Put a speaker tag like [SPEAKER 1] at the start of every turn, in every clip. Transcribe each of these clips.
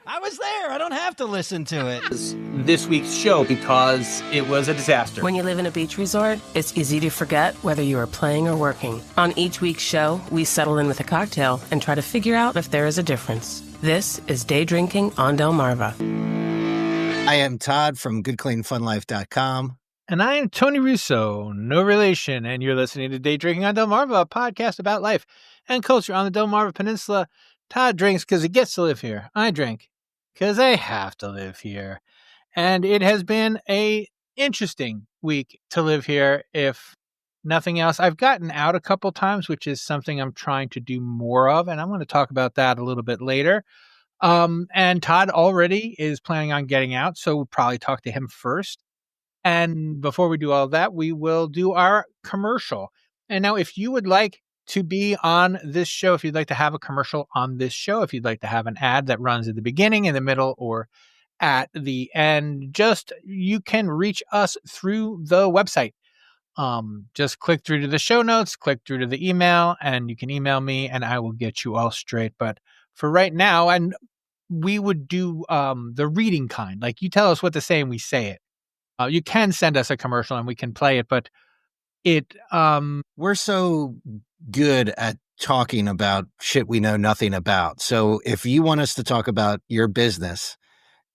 [SPEAKER 1] I was there. I don't have to listen to it.
[SPEAKER 2] This week's show because it was a disaster.
[SPEAKER 3] When you live in a beach resort, it's easy to forget whether you are playing or working. On each week's show, we settle in with a cocktail and try to figure out if there is a difference. This is Day Drinking on Delmarva.
[SPEAKER 1] I am Todd from GoodCleanFunLife.com.
[SPEAKER 4] And I am Tony Russo, no relation, and you're listening to Day Drinking on Delmarva, a podcast about life and culture on the Delmarva Peninsula. Todd drinks because he gets to live here. I drink because I have to live here. And it has been a interesting week to live here, if nothing else. I've gotten out a couple times, which is something I'm trying to do more of, and I'm going to talk about that a little bit later. And Todd already is planning on getting out, so we'll probably talk to him first. And before we do all that, we will do our commercial. And now, if you would like to be on this show, if you'd like to have a commercial on this show, if you'd like to have an ad that runs at the beginning, in the middle, or at the end, you can reach us through the website. Just click through to the show notes, click through to the email, and you can email me and I will get you all straight. But for right now, and we would do the reading kind, like you tell us what to say and we say it. You can send us a commercial and we can play it, but
[SPEAKER 1] we're so good at talking about shit we know nothing about. So if you want us to talk about your business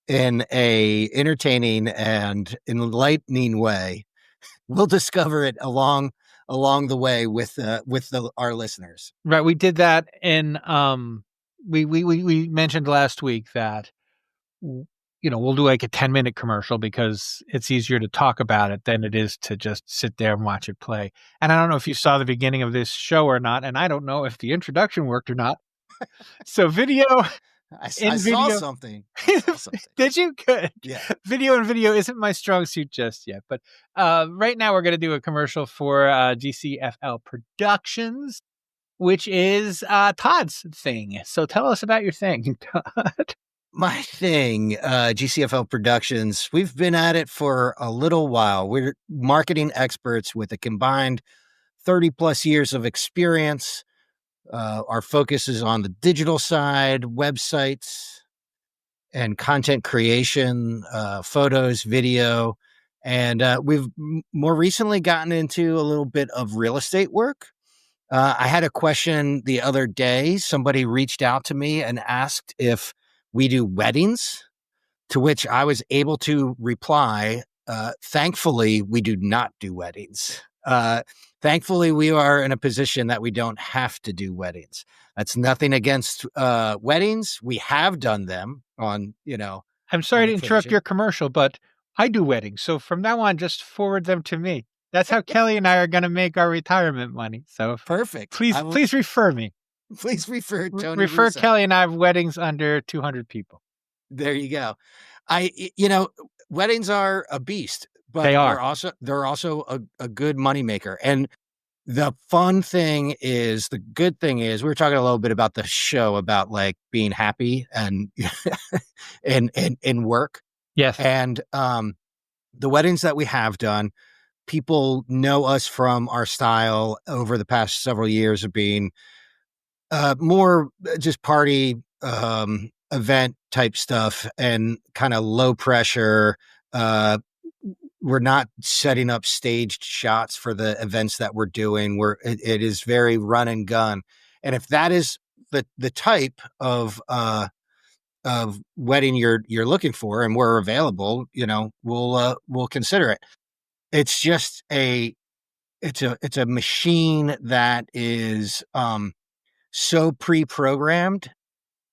[SPEAKER 1] in a entertaining and enlightening way, we'll discover it along the way with our listeners.
[SPEAKER 4] Right. We did that in we mentioned last week that we'll do like a 10-minute commercial because it's easier to talk about it than it is to just sit there and watch it play. And I don't know if you saw the beginning of this show or not, and I don't know if the introduction worked or not. So video.
[SPEAKER 1] I saw something.
[SPEAKER 4] Did you? Good.
[SPEAKER 1] Yeah.
[SPEAKER 4] Video isn't my strong suit just yet. But right now we're going to do a commercial for GCFL Productions, which is Todd's thing. So tell us about your thing, Todd.
[SPEAKER 1] My thing, GCFL Productions, we've been at it for a little while. We're marketing experts with a combined 30 plus years of experience. Our focus is on the digital side, websites and content creation, photos, video. And we've more recently gotten into a little bit of real estate work. I had a question the other day. Somebody reached out to me and asked if we do weddings, to which I was able to reply, thankfully, we do not do weddings. Thankfully, we are in a position that we don't have to do weddings. That's nothing against weddings. We have done them on,
[SPEAKER 4] I'm sorry to interrupt your commercial, but I do weddings. So from now on, just forward them to me. That's how Kelly and I are going to make our retirement money. So
[SPEAKER 1] perfect.
[SPEAKER 4] Please refer me.
[SPEAKER 1] Please refer Tony.
[SPEAKER 4] Refer
[SPEAKER 1] Russo.
[SPEAKER 4] Kelly and I have weddings under 200 people.
[SPEAKER 1] There you go. Weddings are a beast, but they're also a good moneymaker. And the good thing is, we were talking a little bit about the show about like being happy and and work.
[SPEAKER 4] Yes.
[SPEAKER 1] And the weddings that we have done, people know us from our style over the past several years of being more just party event type stuff and kind of low pressure. We're not setting up staged shots for the events that we're doing. It is very run and gun. And if that is the type of wedding you're looking for, and we're available, we'll consider it. It's just it's a machine that is so pre-programmed.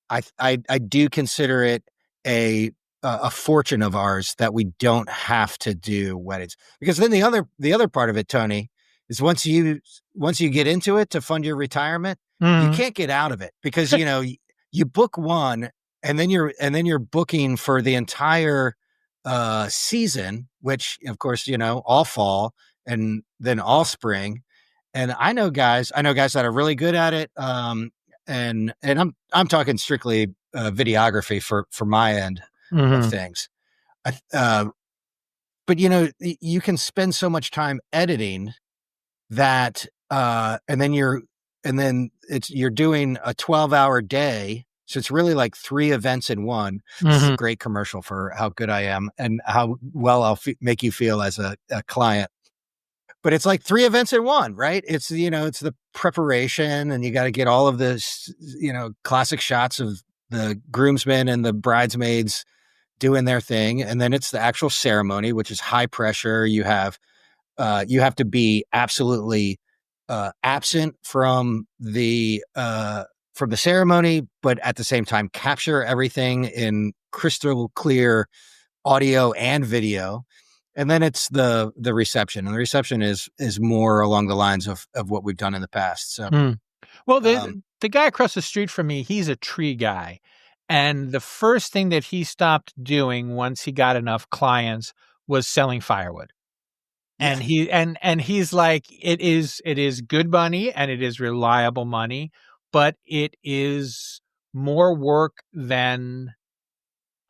[SPEAKER 1] I do consider it a fortune of ours that we don't have to do weddings, because then the other part of it, Tony, is once you get into it to fund your retirement, you can't get out of it, because you book one and then you're booking for the entire season, which of course all fall and then all spring. And I know guys that are really good at it. And I'm talking strictly videography for my end of things. But you can spend so much time editing that, and then you're doing a 12-hour day So it's really like 3 events in one. This is a great commercial for how good I am and how well I'll make you feel as a client. But it's like 3 events in one, right? It's, it's the preparation, and you got to get all of this, classic shots of the groomsmen and the bridesmaids doing their thing. And then it's the actual ceremony, which is high pressure. You have to be absolutely absent from the ceremony, but at the same time capture everything in crystal clear audio and video. And then it's the reception, and the reception is more along the lines of what we've done in the past. So,
[SPEAKER 4] well, the guy across the street from me, he's a tree guy, and the first thing that he stopped doing once he got enough clients was selling firewood.
[SPEAKER 1] Yeah.
[SPEAKER 4] And he's like, it is good money and it is reliable money, but it is more work than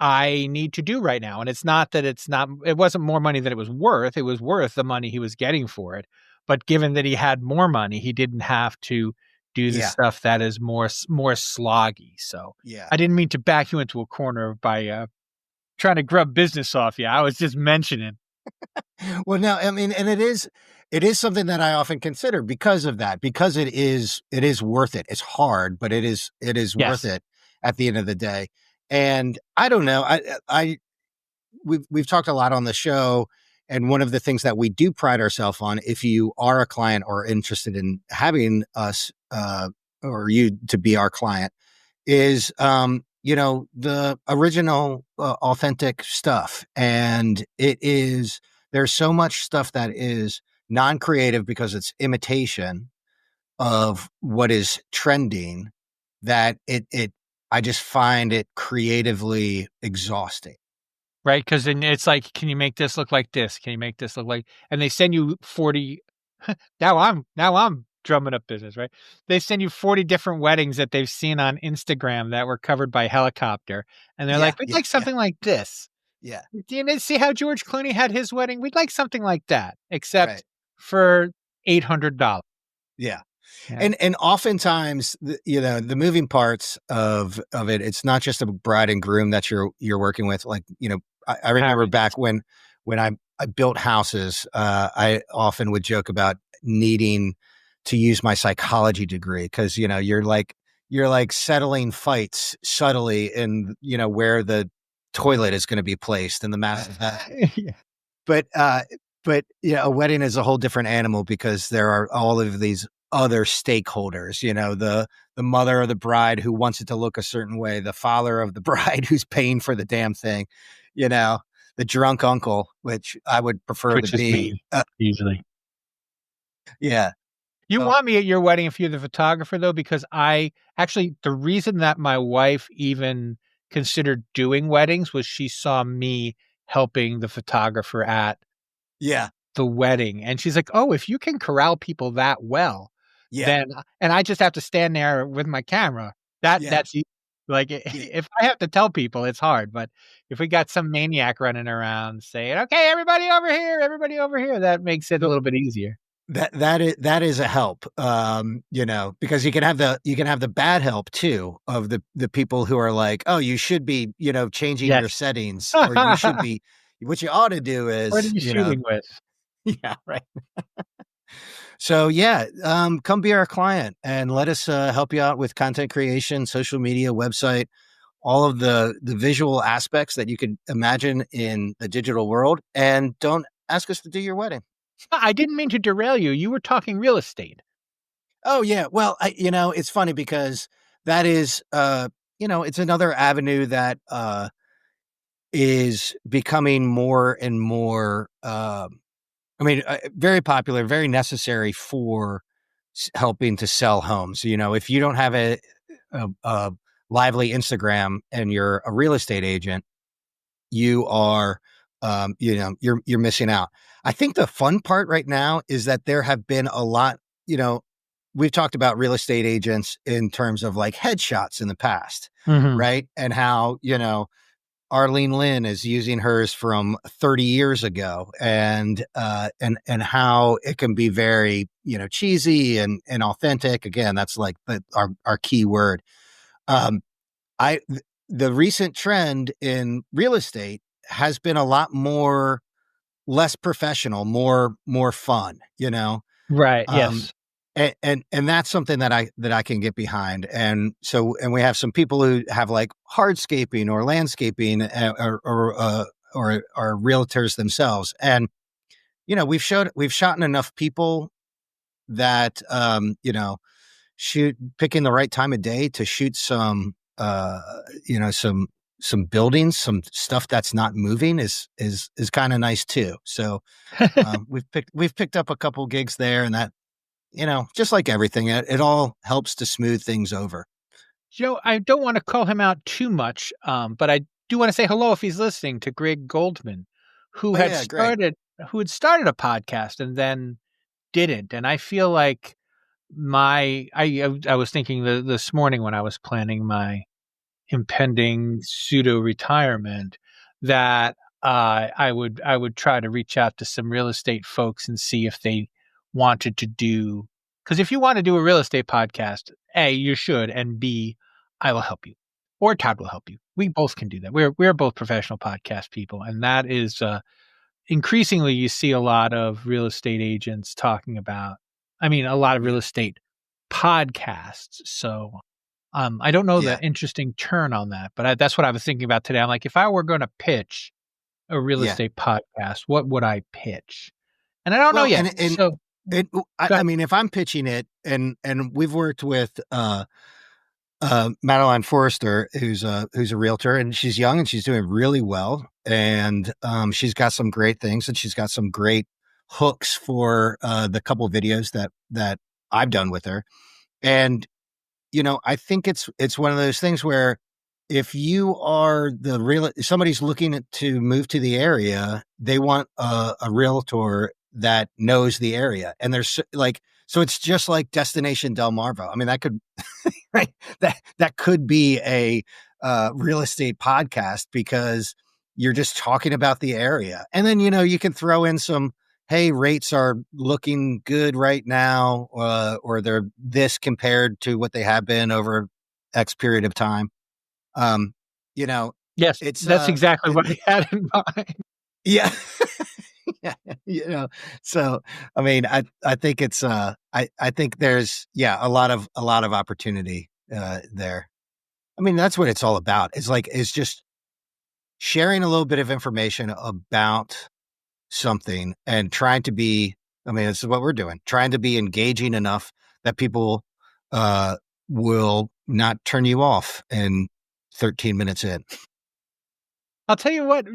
[SPEAKER 4] I need to do right now. And it's not that it wasn't more money than it was worth. It was worth the money he was getting for it. But given that he had more money, he didn't have to do the stuff that is more sloggy. So I didn't mean to back you into a corner by trying to grub business off you. I was just mentioning.
[SPEAKER 1] Well, no, I mean, and it is something that I often consider because of that, because it is worth it. It's hard, but it is worth it at the end of the day. And I don't know, we've talked a lot on the show, and one of the things that we do pride ourselves on, if you are a client or interested in having us or you to be our client, is the original authentic stuff. And there's so much stuff that is non-creative because it's imitation of what is trending, that I just find it creatively exhausting.
[SPEAKER 4] Right? Because then it's like, can you make this look like this? Can you make this look like? And they send you 40. Now I'm drumming up business, right? They send you 40 different weddings that they've seen on Instagram that were covered by helicopter, and they're like, we'd like something like this.
[SPEAKER 1] Yeah.
[SPEAKER 4] Do you see how George Clooney had his wedding? We'd like something like that, except for $800.
[SPEAKER 1] Yeah. And oftentimes, the moving parts of it, it's not just a bride and groom that you're working with. Like, I remember back when I built houses, I often would joke about needing to use my psychology degree, because, you're like settling fights subtly in, where the toilet is going to be placed and the mass. But a wedding is a whole different animal, because there are all of these other stakeholders, the mother of the bride who wants it to look a certain way, the father of the bride who's paying for the damn thing, the drunk uncle, which I would prefer to be
[SPEAKER 4] usually.
[SPEAKER 1] Yeah.
[SPEAKER 4] You want me at your wedding if you're the photographer, though, because the reason that my wife even considered doing weddings was she saw me helping the photographer at the wedding. And she's like, oh, if you can corral people that well, then, and I just have to stand there with my camera. That's like, if I have to tell people, it's hard. But if we got some maniac running around saying, okay, everybody over here, that makes it a little bit easier.
[SPEAKER 1] That is a help, because you can have the bad help too, of the people who are like, oh, you should be, changing your settings, or you should be, what you ought to do is,
[SPEAKER 4] what are you shooting with?
[SPEAKER 1] Yeah, right. So come be our client and let us help you out with content creation, social media, website, all of the visual aspects that you could imagine in the digital world. And don't ask us to do your wedding.
[SPEAKER 4] I didn't mean to derail you. You were talking real estate.
[SPEAKER 1] Oh yeah. Well, it's funny because that is, it's another avenue that is becoming more and more, very popular, very necessary for helping to sell homes. If you don't have a lively Instagram and you're a real estate agent, you are, you're missing out. I think the fun part right now is that there have been a lot, we've talked about real estate agents in terms of like headshots in the past, right? And how, Arlene Lynn is using hers from 30 years ago, and how it can be very, cheesy and authentic. Again, that's like our key word. the recent trend in real estate has been a lot more less professional, more fun,
[SPEAKER 4] Right.
[SPEAKER 1] Um,
[SPEAKER 4] Yes.
[SPEAKER 1] and that's something that I can get behind. And we have some people who have like hardscaping or landscaping or are realtors themselves. And, we've shot enough people that, picking the right time of day to shoot some buildings, some stuff that's not moving is kind of nice too. So, we've picked up a couple gigs there, and that, just like everything, it all helps to smooth things over.
[SPEAKER 4] Joe, I don't want to call him out too much, but I do want to say hello if he's listening to Greg Goldman, who
[SPEAKER 1] Oh
[SPEAKER 4] had
[SPEAKER 1] yeah, Greg.
[SPEAKER 4] started a podcast and then didn't. And I feel like I was thinking this morning when I was planning my impending pseudo retirement that I would try to reach out to some real estate folks and see if they wanted to do, because if you want to do a real estate podcast, A, you should, and B, I will help you, or Todd will help you. We both can do that. We're both professional podcast people, and that is increasingly you see a lot of real estate agents talking about. I mean, a lot of real
[SPEAKER 1] Yeah.
[SPEAKER 4] estate podcasts. So I don't know
[SPEAKER 1] Yeah.
[SPEAKER 4] the interesting turn on that, but that's what I was thinking about today. I'm like, if I were going to pitch a real
[SPEAKER 1] Yeah.
[SPEAKER 4] estate podcast, what would I pitch? And I don't know
[SPEAKER 1] Well,
[SPEAKER 4] yet. So
[SPEAKER 1] I mean, if I'm pitching it, and we've worked with Madeline Forrester, who's a realtor, and she's young and she's doing really well, and she's got some great things, and she's got some great hooks for the couple of videos that I've done with her. And I think it's one of those things where if you are somebody's looking to move to the area, they want a realtor that knows the area. And there's so it's just like Destination Delmarva. I mean, that could, right. That could be a real estate podcast because you're just talking about the area. And then, you can throw in some, hey, rates are looking good right now, or they're this compared to what they have been over X period of time.
[SPEAKER 4] yes,
[SPEAKER 1] It's
[SPEAKER 4] that's exactly what I had in mind.
[SPEAKER 1] yeah. Yeah, so I mean, I think it's I think there's a lot of opportunity there. I mean, that's what it's all about. It's just sharing a little bit of information about something and trying to be, I mean, this is what we're doing, trying to be engaging enough that people will not turn you off in 13 minutes in.
[SPEAKER 4] I'll tell you what,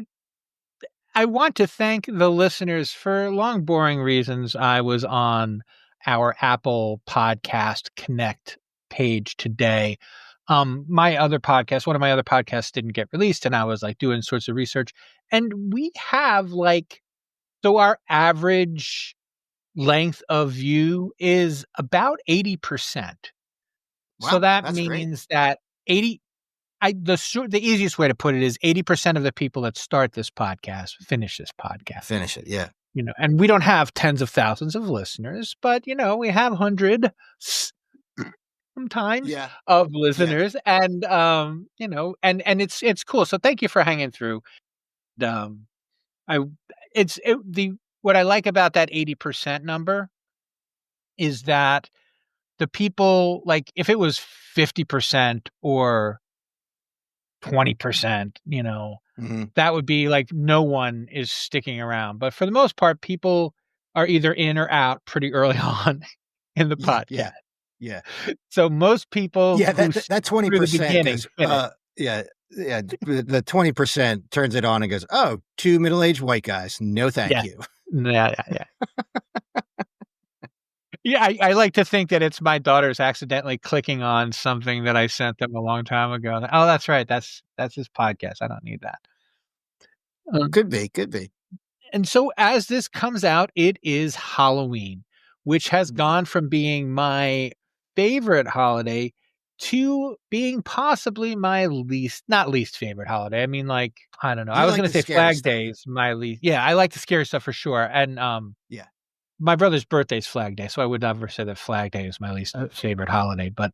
[SPEAKER 4] I want to thank the listeners for long, boring reasons. I was on our Apple Podcast Connect page today. My other podcast, one of my other podcasts didn't get released, and I was like doing sorts of research. And we have so our average length of view is about 80%.
[SPEAKER 1] Wow,
[SPEAKER 4] So that
[SPEAKER 1] that's great.
[SPEAKER 4] means that 80, the easiest way to put it is 80% of the people that start this podcast finish this podcast.
[SPEAKER 1] Finish it, yeah.
[SPEAKER 4] And we don't have tens of thousands of listeners, but we have hundreds sometimes of listeners, and and it's cool. So thank you for hanging through. What I like about that 80% number is that the people, like if it was 50% or 20%, that would be like no one is sticking around. But for the most part, people are either in or out pretty early on in the podcast.
[SPEAKER 1] Yeah.
[SPEAKER 4] So most people,
[SPEAKER 1] that 20% goes, the 20% turns it on and goes, oh, two middle-aged white guys, no thank you.
[SPEAKER 4] Yeah. Yeah, I like to think that it's my daughters accidentally clicking on something that I sent them a long time ago. Oh, that's right. That's his podcast. I don't need that.
[SPEAKER 1] Could be.
[SPEAKER 4] And so as this comes out, it is Halloween, which has gone from being my favorite holiday to being possibly my not least favorite holiday. I mean, I don't know. I was going to say Flag Day is my least. Yeah, I like the scary stuff for sure. And my brother's birthday is Flag Day, so I would never say that Flag Day is my least favorite holiday. But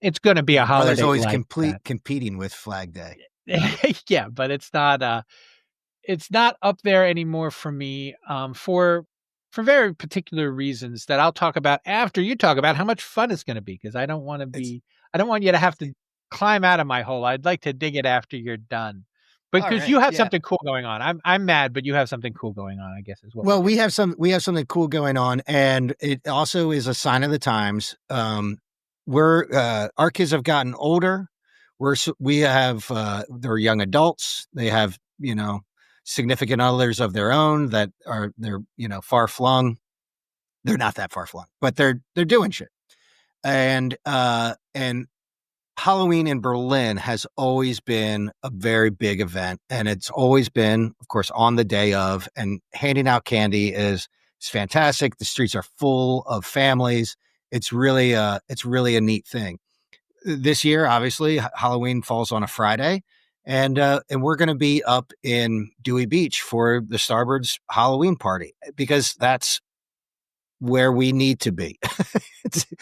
[SPEAKER 4] it's going to be a
[SPEAKER 1] Brother's
[SPEAKER 4] holiday
[SPEAKER 1] always
[SPEAKER 4] like that.
[SPEAKER 1] competing with Flag Day.
[SPEAKER 4] Yeah, but it's not up there anymore for me, for very particular reasons that I'll talk about after you talk about how much fun it's going to be, because I don't want you to have to climb out of my hole. I'd like to dig it after you're done.
[SPEAKER 1] All
[SPEAKER 4] Because you
[SPEAKER 1] right,
[SPEAKER 4] have
[SPEAKER 1] yeah.
[SPEAKER 4] something cool going on. I'm mad, but you have something cool going on, I guess, as well.
[SPEAKER 1] Well, we have something cool going on, and it also is a sign of the times. Our kids have gotten older. We have they're young adults. They have significant others of their own that they're far flung. They're not that far flung, but they're doing shit. And Halloween in Berlin has always been a very big event, and it's always been, of course, on the day of. And handing out candy is fantastic. The streets are full of families. It's really a neat thing. This year, obviously, Halloween falls on a Friday, and we're going to be up in Dewey Beach for the Starbird's Halloween party, because that's where we need to be.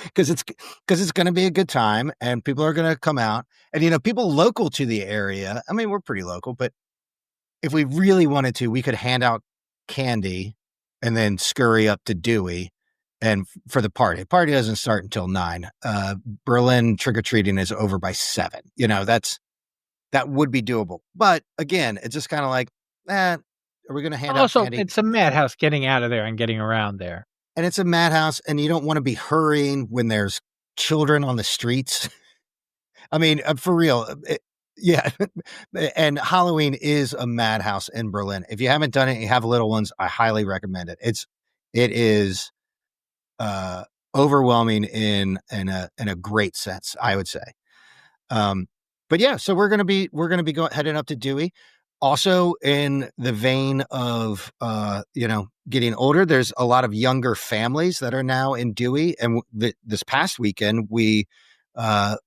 [SPEAKER 1] Because it's going to be a good time, and people are going to come out, and people local to the area. I mean, we're pretty local, but if we really wanted to, we could hand out candy and then scurry up to Dewey and for the party. The party doesn't start until 9. Berlin trick-or-treating is over by 7. That would be doable. But again, it's just kind of like, are we going to hand out candy?
[SPEAKER 4] It's a madhouse getting out of there and getting around there.
[SPEAKER 1] And it's a madhouse, and you don't want to be hurrying when there's children on the streets. I mean, for real. Yeah. And Halloween is a madhouse in Berlin. If you haven't done it, and you have little ones, I highly recommend it. It is overwhelming in a great sense, I would say. But yeah, so we're going to be heading up to Dewey. Also, in the vein of getting older, there's a lot of younger families that are now in Dewey. And this past weekend, we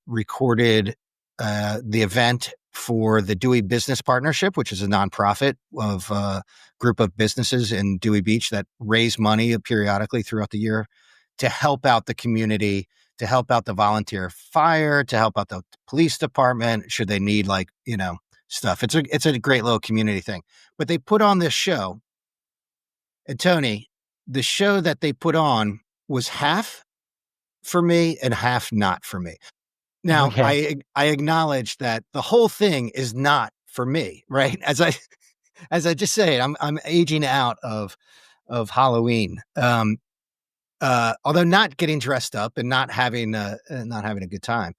[SPEAKER 1] recorded the event for the Dewey Business Partnership, which is a nonprofit of a group of businesses in Dewey Beach that raise money periodically throughout the year to help out the community, to help out the volunteer fire, to help out the police department should they need stuff. It's a great little community thing. But they put on this show, and Tony, the show that they put on was half for me and half not for me. Now, okay. I acknowledge that the whole thing is not for me, right? As I just say, I'm aging out of Halloween. Although not getting dressed up and not having a good time.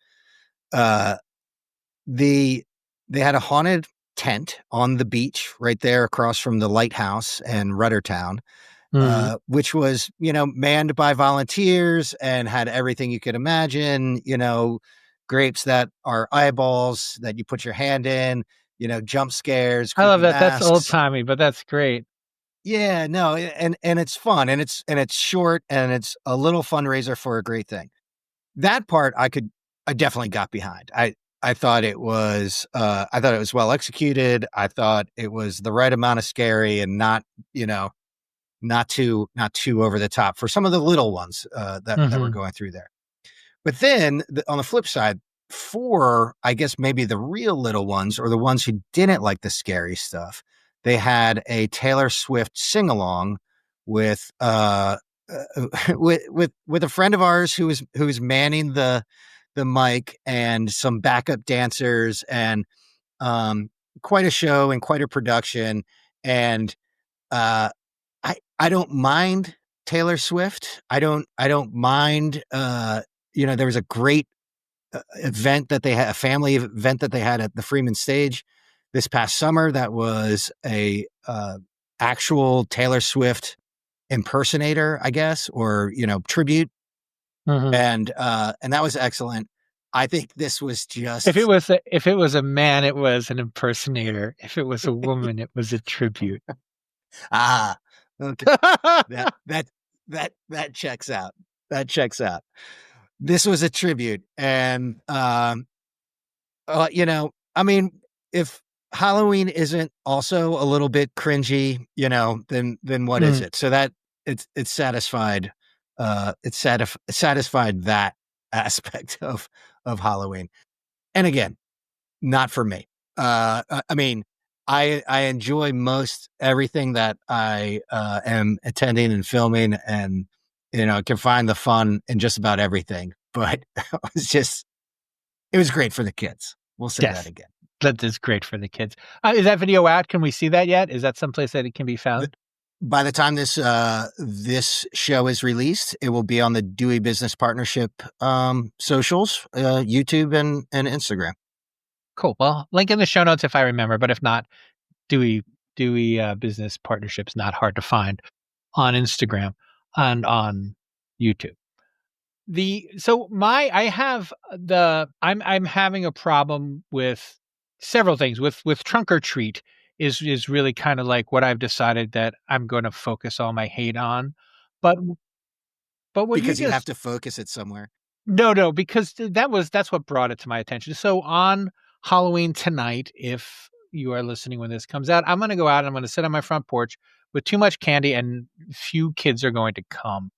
[SPEAKER 1] They had a haunted tent on the beach right there across from the lighthouse and Ruddertown, which was, manned by volunteers and had everything you could imagine, grapes that are eyeballs that you put your hand in, jump scares.
[SPEAKER 4] I love that.
[SPEAKER 1] Masks.
[SPEAKER 4] That's old timey, but that's great.
[SPEAKER 1] Yeah, no. And it's fun, and it's short, and it's a little fundraiser for a great thing. That part I definitely got behind. I thought it was well executed. I thought it was the right amount of scary and not too over the top for some of the little ones that were going through there. But then on the flip side, for I guess maybe the real little ones or the ones who didn't like the scary stuff, they had a Taylor Swift sing along with a friend of ours who was manning the mic and some backup dancers and quite a show and quite a production. And I don't mind Taylor Swift. I don't mind. There was a great event that they had, a family event that they had at the Freeman Stage this past summer. That was a actual Taylor Swift impersonator, I guess, or tribute. And that was excellent. I think this was just
[SPEAKER 4] if it was a man, it was an impersonator. If it was a woman, it was a tribute.
[SPEAKER 1] Okay. that checks out. That checks out. This was a tribute, and I mean, if Halloween isn't also a little bit cringy, then what is it? So that it's satisfied. It satisfied that aspect of of Halloween. And again, not for me. I mean, I enjoy most everything that I am attending and filming, and can find the fun in just about everything. But it was great for the kids. We'll say that
[SPEAKER 4] Yes,
[SPEAKER 1] again.
[SPEAKER 4] that is great for the kids. Is that video out? Can we see that yet? Is that someplace that it can be found?
[SPEAKER 1] By the time this show is released, it will be on the Dewey Business Partnership socials, YouTube and Instagram.
[SPEAKER 4] Cool. Well, link in the show notes if I remember, but if not, Dewey Business Partnership's not hard to find on Instagram and on YouTube. I'm having a problem with several things. With Trunk or Treat is really kind of like what I've decided that I'm going to focus all my hate on. But what
[SPEAKER 1] because you have to focus it somewhere.
[SPEAKER 4] No, because that's what brought it to my attention. So on Halloween tonight, if you are listening when this comes out, I'm going to go out and I'm going to sit on my front porch with too much candy, and few kids are going to come.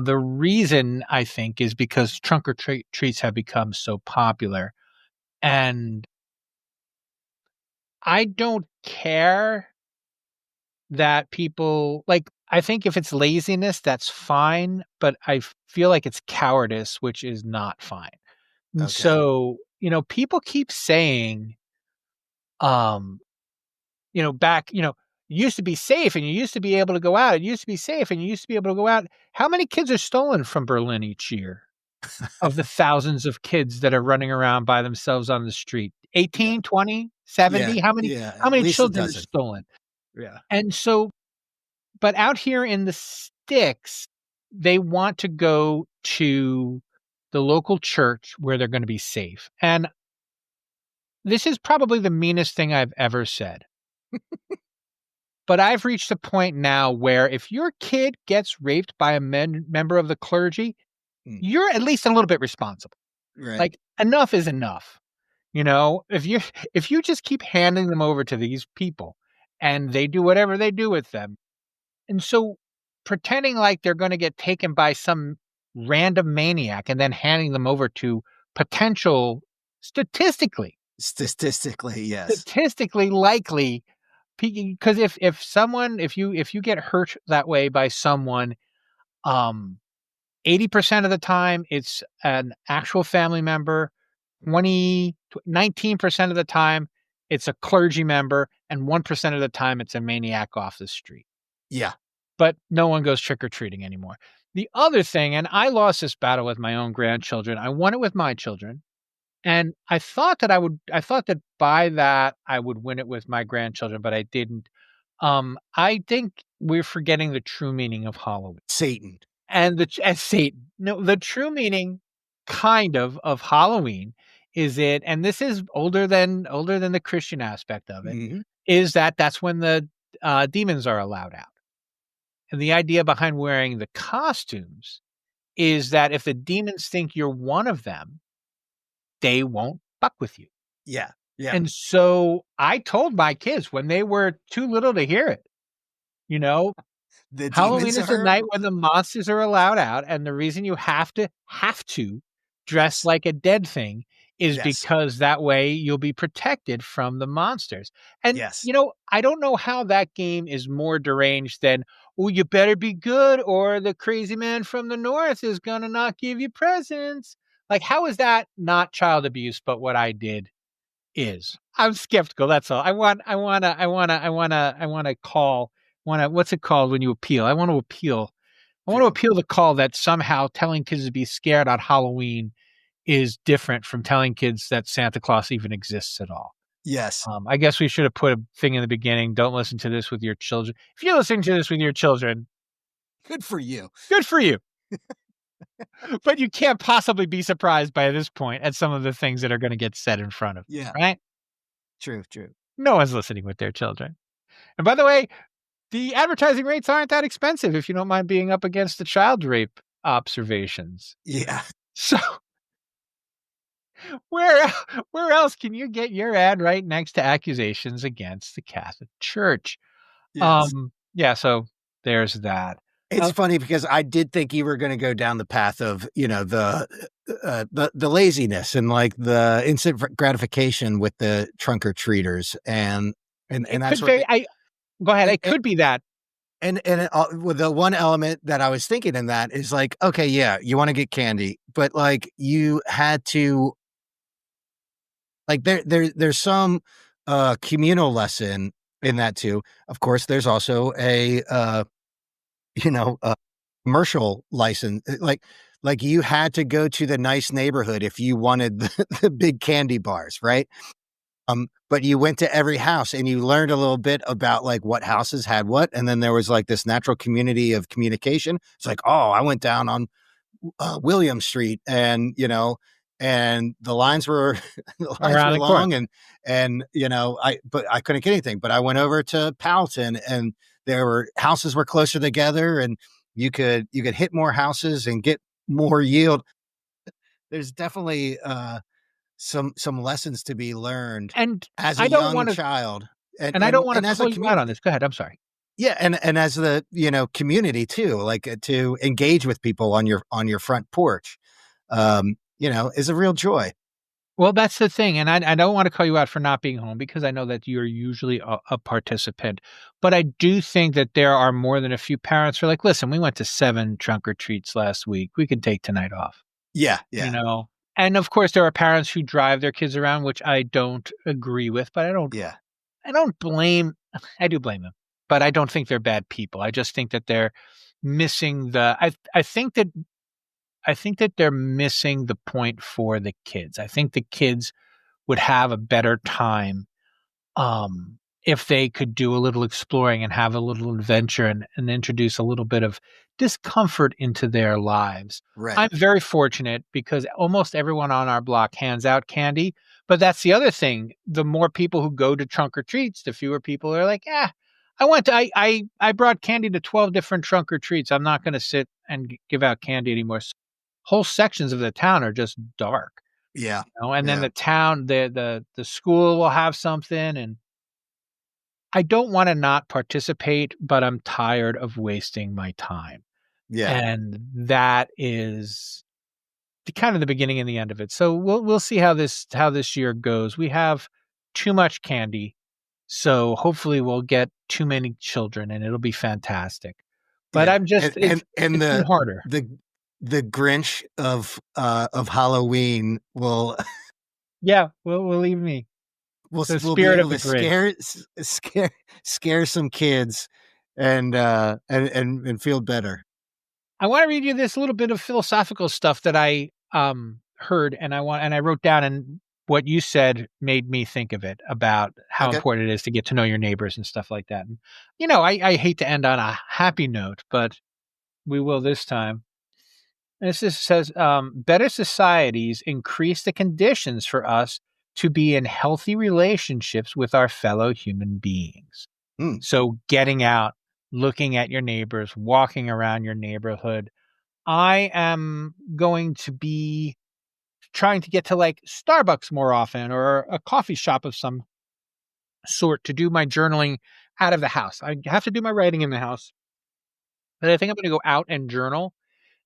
[SPEAKER 4] The reason, I think, is because trunk or treats have become so popular. And I don't care that people I think if it's laziness, that's fine, but I feel like it's cowardice, which is not fine. And
[SPEAKER 1] Okay.
[SPEAKER 4] so, people keep saying, back, you used to be safe and you used to be able to go out. It used to be safe and you used to be able to go out. How many kids are stolen from Berlin each year of the thousands of kids that are running around by themselves on the street? 18, 20, 70?
[SPEAKER 1] Yeah,
[SPEAKER 4] How many
[SPEAKER 1] at least
[SPEAKER 4] children are stolen?
[SPEAKER 1] Yeah.
[SPEAKER 4] And so, but out here in the sticks, they want to go to the local church where they're going to be safe. And this is probably the meanest thing I've ever said. But I've reached a point now where if your kid gets raped by a member of the clergy, you're at least a little bit responsible.
[SPEAKER 1] Right.
[SPEAKER 4] Like, enough is enough. If you just keep handing them over to these people and they do whatever they do with them. And so pretending like they're going to get taken by some random maniac and then handing them over to potential statistically
[SPEAKER 1] yes.
[SPEAKER 4] Statistically likely, because if you get hurt that way by someone, 80% of the time it's an actual family member, 19% of the time it's a clergy member, and 1% of the time it's a maniac off the street.
[SPEAKER 1] Yeah.
[SPEAKER 4] But no one goes trick-or-treating anymore. The other thing, and I lost this battle with my own grandchildren, I won it with my children. And I thought that by that I would win it with my grandchildren, but I didn't. I think we're forgetting the true meaning of Halloween.
[SPEAKER 1] Satan.
[SPEAKER 4] And Satan. No, the true meaning kind of Halloween is it, and this is older than the Christian aspect of it, is that's when the demons are allowed out. And the idea behind wearing the costumes is that if the demons think you're one of them, they won't fuck with you.
[SPEAKER 1] Yeah. Yeah.
[SPEAKER 4] And so I told my kids when they were too little to hear it, Halloween is the night when the monsters are allowed out. And the reason you have to dress like a dead thing is because that way you'll be protected from the monsters. And, I don't know how that game is more deranged than, oh, you better be good or the crazy man from the north is going to not give you presents. Like, how is that not child abuse? But what I did is. I'm skeptical. That's all. What's it called when you appeal? I want to appeal the call that somehow telling kids to be scared on Halloween is different from telling kids that Santa Claus even exists at all.
[SPEAKER 1] Yes.
[SPEAKER 4] I guess we should have put a thing in the beginning. Don't listen to this with your children. If you're listening to this with your children,
[SPEAKER 1] good for you.
[SPEAKER 4] Good for you. But you can't possibly be surprised by this point at some of the things that are going to get said in front of you.
[SPEAKER 1] Yeah.
[SPEAKER 4] Right?
[SPEAKER 1] True.
[SPEAKER 4] No one's listening with their children. And by the way, the advertising rates aren't that expensive if you don't mind being up against the child rape observations.
[SPEAKER 1] Yeah.
[SPEAKER 4] So where else can you get your ad right next to accusations against the Catholic Church?
[SPEAKER 1] Yes.
[SPEAKER 4] So there's that.
[SPEAKER 1] It's funny because I did think you were going to go down the path of, the laziness and like the instant gratification with the trunk or treaters, and
[SPEAKER 4] It
[SPEAKER 1] that's
[SPEAKER 4] could
[SPEAKER 1] what
[SPEAKER 4] very. I Go ahead.
[SPEAKER 1] and
[SPEAKER 4] It could be that.
[SPEAKER 1] well, the one element that I was thinking in that is like, okay, yeah, you want to get candy, but like you had to like there's some communal lesson in that too. Of course, there's also a commercial license. Like you had to go to the nice neighborhood if you wanted the big candy bars, right? But you went to every house and you learned a little bit about like what houses had what, and then there was like this natural community of communication. It's like, oh, I went down on William Street, and and the lines were the lines
[SPEAKER 4] Around
[SPEAKER 1] were
[SPEAKER 4] the corner.
[SPEAKER 1] long, and I couldn't get anything, but I went over to Powelton, and houses were closer together, and you could hit more houses and get more yield. There's definitely some lessons to be learned
[SPEAKER 4] And
[SPEAKER 1] as a
[SPEAKER 4] I don't
[SPEAKER 1] young
[SPEAKER 4] want to.
[SPEAKER 1] child, and
[SPEAKER 4] And I don't want to
[SPEAKER 1] as a
[SPEAKER 4] call you out on
[SPEAKER 1] community.
[SPEAKER 4] this. Go ahead. I'm sorry.
[SPEAKER 1] Yeah, and as the community too, like to engage with people on your front porch, is a real joy.
[SPEAKER 4] Well, that's the thing, and I don't want to call you out for not being home because I know that you're usually a participant. But I do think that there are more than a few parents who are like, "Listen, we went to 7 trunk or treats last week. We can take tonight off."
[SPEAKER 1] Yeah,
[SPEAKER 4] You
[SPEAKER 1] yeah,
[SPEAKER 4] know? And of course, there are parents who drive their kids around, which I don't agree with, but
[SPEAKER 1] yeah,
[SPEAKER 4] I don't blame. I do blame them, but I don't think they're bad people. I just think that they're missing the. I think that they're missing the point for the kids. I think the kids would have a better time if they could do a little exploring and have a little adventure and introduce a little bit of discomfort into their lives.
[SPEAKER 1] right.
[SPEAKER 4] I'm very fortunate because almost everyone on our block hands out candy. But that's the other thing. The more people who go to trunk or treats, the fewer people are like, I brought candy to 12 different trunk or treats. I'm not going to sit and give out candy anymore. So whole sections of the town are just dark.
[SPEAKER 1] Yeah,
[SPEAKER 4] And then
[SPEAKER 1] yeah,
[SPEAKER 4] the town, the school will have something, and I don't want to not participate, but I'm tired of wasting my time.
[SPEAKER 1] yeah,
[SPEAKER 4] And that is the kind of the beginning and the end of it. So we'll see how this year goes. We have too much candy, so hopefully we'll get too many children and it'll be fantastic. But
[SPEAKER 1] yeah.
[SPEAKER 4] I'm just
[SPEAKER 1] And
[SPEAKER 4] it's been harder.
[SPEAKER 1] the the Grinch of Halloween will
[SPEAKER 4] Yeah, we'll leave me. The
[SPEAKER 1] will be
[SPEAKER 4] spirit of
[SPEAKER 1] able
[SPEAKER 4] the
[SPEAKER 1] to
[SPEAKER 4] Grinch.
[SPEAKER 1] scare some kids, and feel better.
[SPEAKER 4] I want to read you this little bit of philosophical stuff that I heard and I wrote down, and what you said made me think of it about how
[SPEAKER 1] Okay.
[SPEAKER 4] important it is to get to know your neighbors and stuff like that. And I hate to end on a happy note, but we will this time. This just says better societies increase the conditions for us to be in healthy relationships with our fellow human beings.
[SPEAKER 1] Hmm.
[SPEAKER 4] So getting out, looking at your neighbors, walking around your neighborhood. I am going to be trying to get to like Starbucks more often or a coffee shop of some sort to do my journaling out of the house. I have to do my writing in the house, but I think I'm going to go out and journal.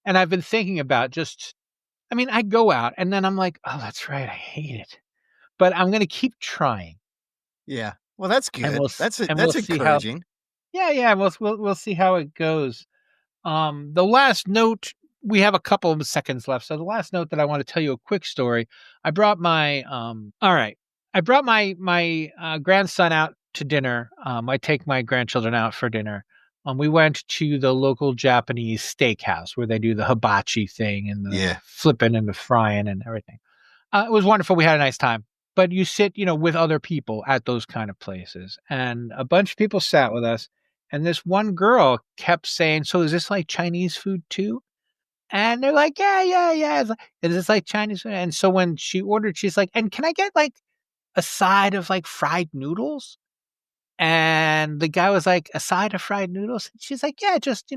[SPEAKER 4] And I've been thinking about I go out and then I'm like, oh, that's right. I hate it, but I'm going to keep trying
[SPEAKER 1] Yeah. Well, that's
[SPEAKER 4] and
[SPEAKER 1] good.
[SPEAKER 4] we'll
[SPEAKER 1] That's
[SPEAKER 4] see how,
[SPEAKER 1] encouraging.
[SPEAKER 4] yeah, we'll see how it goes. The last note, we have a couple of seconds left. So the last note that I want to tell you a quick story. I brought my all right. I brought my grandson out to dinner. I take my grandchildren out for dinner. We went to the local Japanese steakhouse where they do the hibachi thing and the
[SPEAKER 1] Yeah.
[SPEAKER 4] flipping and the frying and everything. It was wonderful. We had a nice time. But you sit, with other people at those kind of places. And a bunch of people sat with us. And this one girl kept saying, so is this like Chinese food too? And they're like, yeah, yeah, yeah. It's like, is this like Chinese food? And so when she ordered, she's like, and can I get like a side of like fried noodles? And the guy was like, a side of fried noodles? And she's like, yeah, just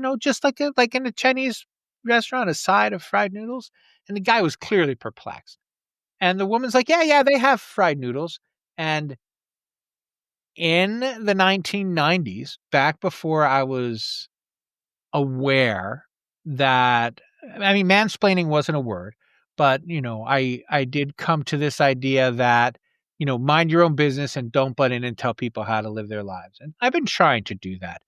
[SPEAKER 4] like in a Chinese restaurant, a side of fried noodles. And the guy was clearly perplexed. And the woman's like, yeah, yeah, they have fried noodles. And in the 1990s, back before I was aware that, I mean, mansplaining wasn't a word, but, I did come to this idea that, mind your own business and don't butt in and tell people how to live their lives. And I've been trying to do that.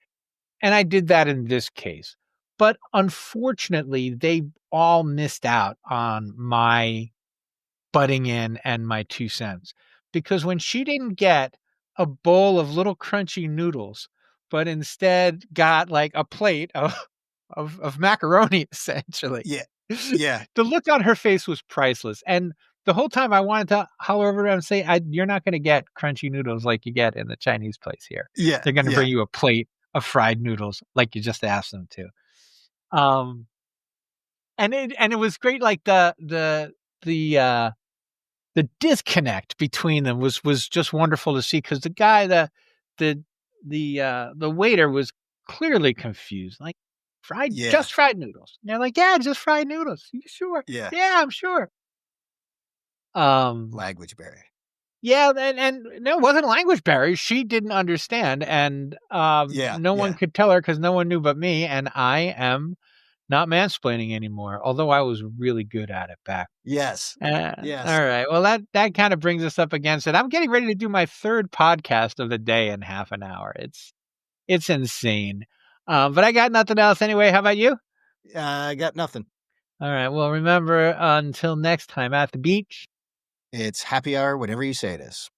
[SPEAKER 4] And I did that in this case. But unfortunately, they all missed out on my butting in and my 2 cents. Because when she didn't get a bowl of little crunchy noodles, but instead got like a plate of macaroni, essentially.
[SPEAKER 1] Yeah. Yeah.
[SPEAKER 4] The look on her face was priceless. And the whole time I wanted to holler over and say, you're not going to get crunchy noodles like you get in the Chinese place here.
[SPEAKER 1] Yeah.
[SPEAKER 4] They're going to
[SPEAKER 1] Yeah.
[SPEAKER 4] bring you a plate of fried noodles like you just asked them to. And it was great. Like the disconnect between them was just wonderful to see, because the guy, the waiter was clearly confused. Like, just fried noodles. And they're like, yeah, just fried noodles. You sure?
[SPEAKER 1] Yeah.
[SPEAKER 4] Yeah, I'm sure.
[SPEAKER 1] Language barrier.
[SPEAKER 4] Yeah, and no, it wasn't language barrier. She didn't understand, and no one could tell her because no one knew but me. And I am not mansplaining anymore, although I was really good at it back.
[SPEAKER 1] Yes. Yes.
[SPEAKER 4] All right. Well, that kind of brings us up against it. I'm getting ready to do my third podcast of the day in half an hour. It's insane. But I got nothing else anyway. How about you?
[SPEAKER 1] I got nothing.
[SPEAKER 4] All right. Well, remember, until next time at the beach,
[SPEAKER 1] it's happy hour whenever you say it is.